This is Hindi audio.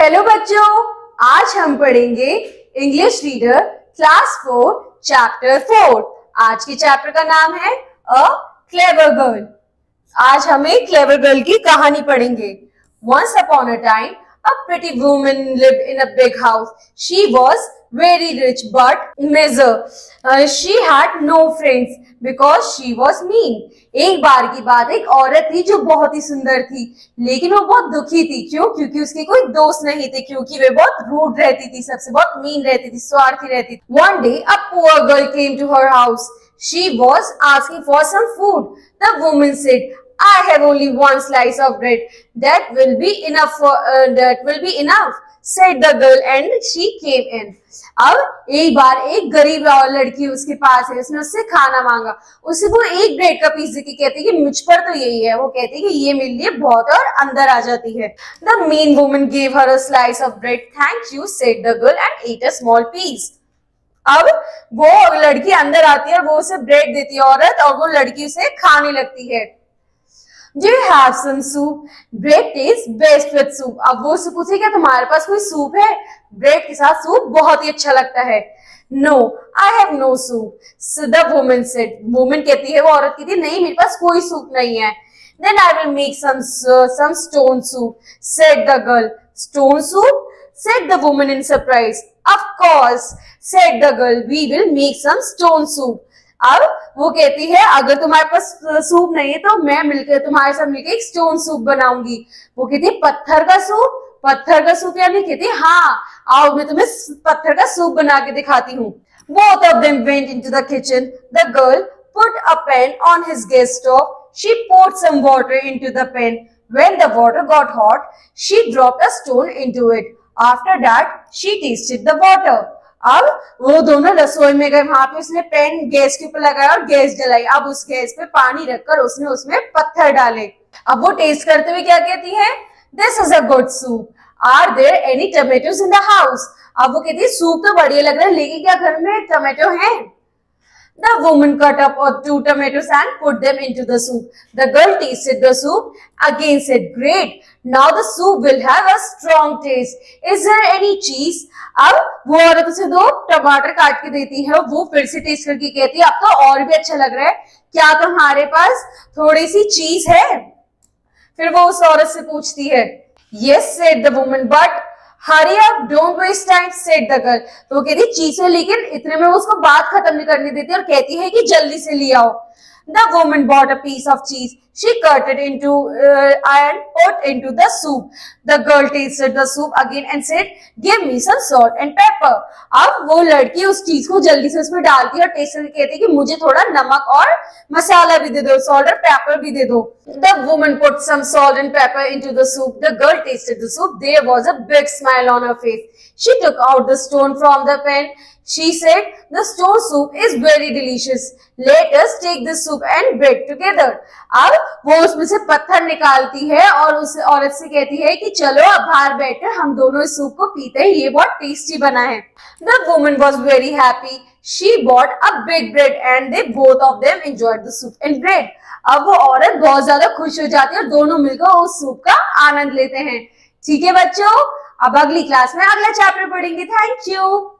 हेलो बच्चों, आज हम पढ़ेंगे इंग्लिश रीडर क्लास 4 चैप्टर 4। आज के चैप्टर का नाम है अ क्लेवर गर्ल। आज हम एक क्लेवर गर्ल की कहानी पढ़ेंगे। Once upon a time, a pretty woman lived in a big house. She was very rich but miserable. She had no friends because she was mean. एक बार की बात, एक औरत थी जो बहुत ही सुंदर थी, लेकिन वो बहुत दुखी थी। क्यों? क्योंकि उसके कोई दोस्त नहीं थे, क्योंकि वे बहुत रूड रहती थी, सबसे बहुत मीन रहती थी, स्वार्थी रहती थी। One day, a poor girl came to her house. She was asking for some food. The woman said, I have only one slice of bread. That will be enough, said the girl, and she came in. अब एक बार एक गरीब लड़की उसके पास है, उसने उससे खाना मांगा। उसे वो एक ब्रेड का पीस देके कहती है कि मुझ पर तो यही है। वो कहती है कि ये मेरे लिए बहुत है, और अंदर आ जाती है। The mean woman gave her a slice of bread. Thank you, said the girl, and ate a small piece. अब वो लड़की अंदर आती है और वो उसे ब्रेड देती है औरत, और वो लड़की उसे खाने लगती है। Do you have some soup? Bread tastes best with soup. अब वो उससे पूछे क्या तुम्हारे पास कोई सूप है? ब्रेड के साथ सूप बहुत ही अच्छा लगता है। No, I have no soup. So the woman said. Woman कहती है, वो औरत कहती है, नहीं मेरे पास कोई सूप नहीं है। Then I will make some stone soup, said the girl. Stone soup? Said the woman in surprise. Of course, said the girl. We will make some stone soup. अब वो कहती है, अगर तुम्हारे पास सूप नहीं है तो मैं मिलकर तुम्हारे साथ मिलकर एक स्टोन सूप बनाऊंगी। वो कहती है, पत्थर का सूप? पत्थर का सूप? यानी कहती है, हाँ आओ मैं तुम्हें पत्थर का सूप बना के दिखाती हूँ। Both of them went into the kitchen. The girl put a pan on his gas stove. She poured some water into the pan. When the water got hot, she dropped a stone into it. After that, she tasted the water. अब वो दोनों रसोई में गए, वहां पे उसने पैन गैस के ऊपर लगाया और गैस जलाई। अब उस गैस पे पानी रखकर उसने उसमें पत्थर डाले। अब वो टेस्ट करते हुए क्या कहती है? This is a good soup. Are there any tomatoes in the house? अब वो कहती है, सूप तो बढ़िया लग रहा है, लेकिन क्या घर में टमाटो हैं? The woman cut up 2 tomatoes and put them into the soup. The girl tasted the soup, again said, great, now the soup will have a strong taste. Is there any cheese? अब वो औरत उसे 2 टमाटर काट के देती है, वो फिर से टेस्ट करके कहती है, अब तो और भी अच्छा लग रहा है, क्या तुम्हारे पास थोड़ी सी चीज है? फिर वो उस औरत से पूछती है। Yes, said the woman, but hurry up, don't waste time, said the girl. तो वो कहती चीज है, लेकिन इतने में वो उसको बात खत्म नहीं करने देती और कहती है कि जल्दी से ले आओ। The woman bought a piece of cheese. She cut it into and put into the soup. The girl tasted the soup again and said, "Give me some salt and pepper." अब वो लड़की उस चीज को जल्दी से उसमें डालती है और टेस्ट करके कहती है कि मुझे थोड़ा नमक और मसाला भी दे दो, salt और pepper भी दे दो। The woman put some salt and pepper into the soup. The girl tasted the soup. There was a big smile on her face. She took out the stone from the pan. She said, the stone soup is very delicious. Let us take this soup and bread together. अब वो उसमें से पत्थर निकालती है और उस औरत से कहती है कि चलो अब बाहर बैठकर हम दोनों इस सूप को पीते हैं, ये बहुत टेस्टी बना है। The woman was very happy. She bought a big bread and they both of them enjoyed the soup and bread. अब वो औरत बहुत ज्यादा खुश हो जाती है और दोनों मिलकर उस सूप का आनंद लेते हैं। ठीक है बच्चों, अब अगली क्लास में अगला चैप्टर पढ़ेंगे। Thank you.